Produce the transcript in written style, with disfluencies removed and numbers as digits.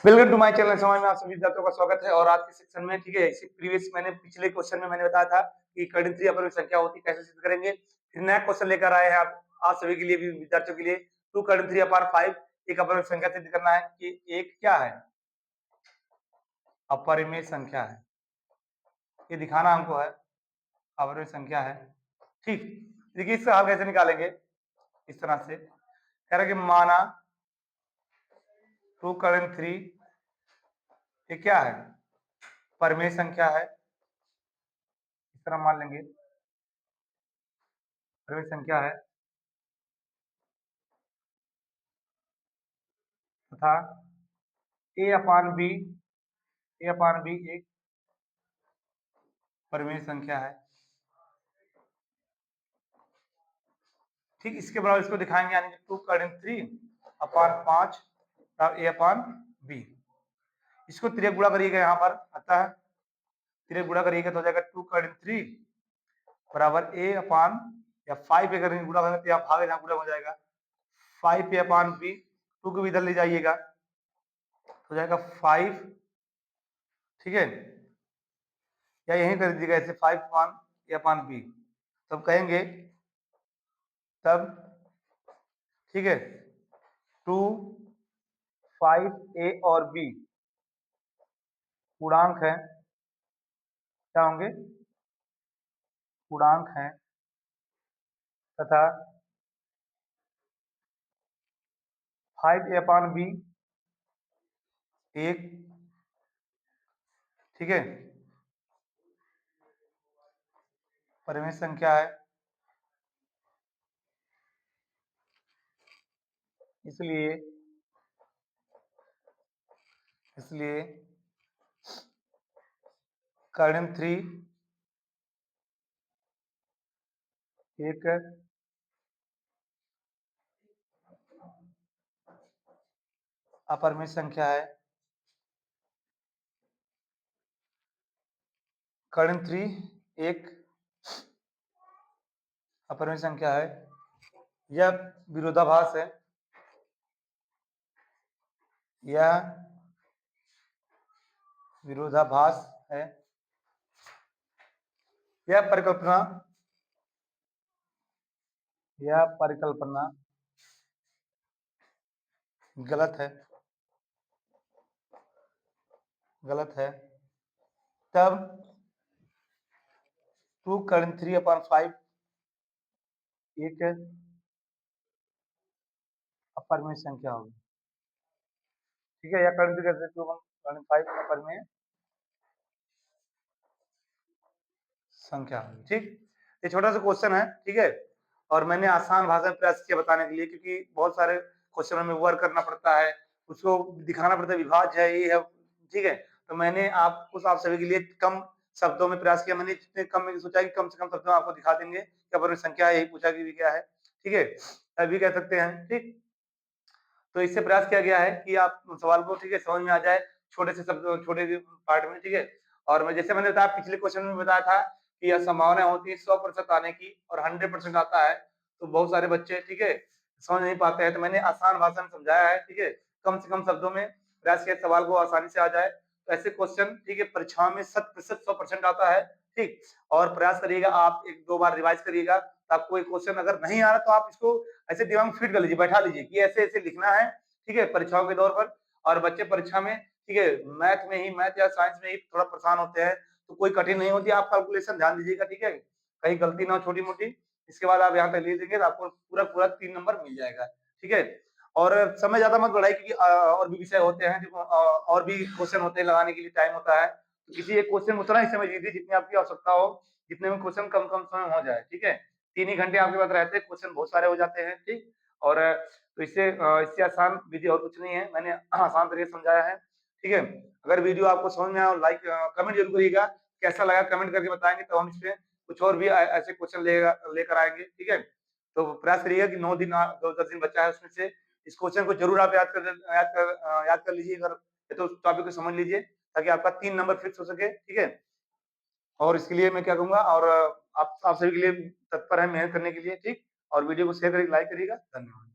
Welcome to my channel. समझ में आप सभी विद्यार्थियों का स्वागत है। और आज के सेक्शन में ठीक है, इसी प्रीवियस मैंने पिछले क्वेश्चन में मैंने बताया था कि कर्णित्री अपरिमेय संख्या होती कैसे सिद्ध करेंगे। फिर नया क्वेश्चन लेकर आए हैं आप सभी के लिए भी, विद्यार्थियों के लिए। 2 कर्णित्री अपार 5 एक अपरिमेय संख्या सिद्ध करना है कि एक क्या है, अपरिमेय संख्या है। ये दिखाना हमको है अपरिमेय संख्या है। ठीक, देखिए इसका हल कैसे निकालेंगे। इस तरह से कह रहे कि माना 2 कर्णित्री ये क्या है, परिमेय संख्या है। इस तरह मान लेंगे परिमेय संख्या है तथा ए अपान बी एक परिमेय संख्या है। ठीक, इसके बराबर इसको दिखाएंगे, यानी कि 2 कर्णित्री अपान 5 ए अपान बी। इसको तिर्यक गुणा करिएगा, यहाँ पर आता है तिर्यक गुणा करिएगा तो हो जाएगा 2 कर्णित्री बराबर ए अपान या 5 अगर गुणा करेंगे तो यहाँ भाग यहाँ गुणा हो जाएगा 5 ए अपान बी। 2 को इधर ले जाइएगा तो हो जाएगा 5, ठीक है, या यहीं कर दीजिएगा ऐसे 5 अपान ए अपान बी। तब कहेंगे तब ठीक है 2 5 ए और बी पूर्णांक है, क्या होंगे, पूर्णांक है तथा 5 ए अपान बी एक, ठीक है, परिमेय संख्या है। इसलिए कर्णित्री एक अपरिमेय संख्या है। कर्णित्री एक अपरिमेय संख्या है। यह विरोधाभास है, यह विरोधाभास है। यह परिकल्पना गलत है। तब 2 कर्णित्री अपान 5 एक अपरिमेय संख्या होगी, ठीक है, या कर्णित्री कैसे 2 कर्णित्री 5 अपरिमेय संख्या होगी। ठीक, ये छोटा सा क्वेश्चन है, ठीक है, और मैंने आसान भाषा में प्रयास किया बताने के लिए, क्योंकि बहुत सारे क्वेश्चनों में वर्क करना पड़ता है, उसको दिखाना पड़ता है, विभाज्य है, ये है, ठीक है। तो मैंने आप सभी के लिए कम शब्दों में प्रयास किया। मैंने जितने कम में सोचा कि कम से कम शब्दों में आपको दिखा देंगे क्या परिमेय संख्या है, यही पूछा कि क्या है, ठीक है, अभी कह सकते हैं। ठीक, तो इससे प्रयास किया गया है कि आप सवाल को, ठीक है, समझ में आ जाए छोटे से शब्द, छोटे पार्ट में, ठीक है। और मैं जैसे मैंने बताया पिछले क्वेश्चन में बताया था कि यह संभावना होती है 100% आने की और 100% आता है, तो बहुत सारे बच्चे, ठीक है, समझ नहीं पाते हैं। तो मैंने आसान भाषा में समझाया है, ठीक है, कम से कम शब्दों में प्रयास किया सवाल को आसानी से आ जाए। तो ऐसे क्वेश्चन, ठीक है, परीक्षा में 100% आता है। ठीक, और प्रयास करिएगा, आप 1-2 बार रिवाइज करिएगा। आपको एक क्वेश्चन अगर नहीं आ रहा तो आप इसको ऐसे दिमाग में फिट कर लीजिए, बैठा लीजिए कि ऐसे ऐसे लिखना है, ठीक है, परीक्षाओं के दौर पर। और बच्चे परीक्षा में, ठीक है, मैथ या साइंस में ही थोड़ा परेशान होते हैं, तो कोई कठिन नहीं होती। आप कैलकुलेशन ध्यान दीजिएगा, ठीक है, कहीं गलती ना हो छोटी मोटी। इसके बाद आप यहाँ तक ले देंगे तो आपको पूरा पूरा 3 नंबर मिल जाएगा, ठीक है। और समय ज्यादा मत बढ़ाइए, क्योंकि और भी विषय होते हैं, और भी क्वेश्चन होते हैं, लगाने के लिए टाइम होता है। तो किसी एक क्वेश्चन में उतना ही समय दीजिए जितनी आपकी आवश्यकता हो, जितने में क्वेश्चन कम कम समय में हो जाए, ठीक है। 3 ही घंटे आपके पास रहते हैं, क्वेश्चन बहुत सारे हो जाते हैं, ठीक। और तो इससे आसान विधि और कुछ नहीं है, मैंने आसान तरीके से समझाया है, ठीक है। अगर वीडियो आपको समझ में आया और लाइक कमेंट जरूर करिएगा, कैसा लगा कमेंट करके बताएंगे, तो हम इसमें कुछ और भी ऐसे क्वेश्चन लेकर आएंगे, ठीक है। तो प्रयास करिएगा कि 9 दिन 10 दिन बचा है, उसमें से इस क्वेश्चन को जरूर आप याद कर लीजिए, अगर तो उस टॉपिक को समझ लीजिए, ताकि आपका 3 नंबर फिक्स हो सके, ठीक है। और इसके लिए मैं क्या कहूंगा, और आप सभी के लिए तत्पर है मेहनत करने के लिए, ठीक। और वीडियो को शेयर करिए, लाइक करिएगा। धन्यवाद।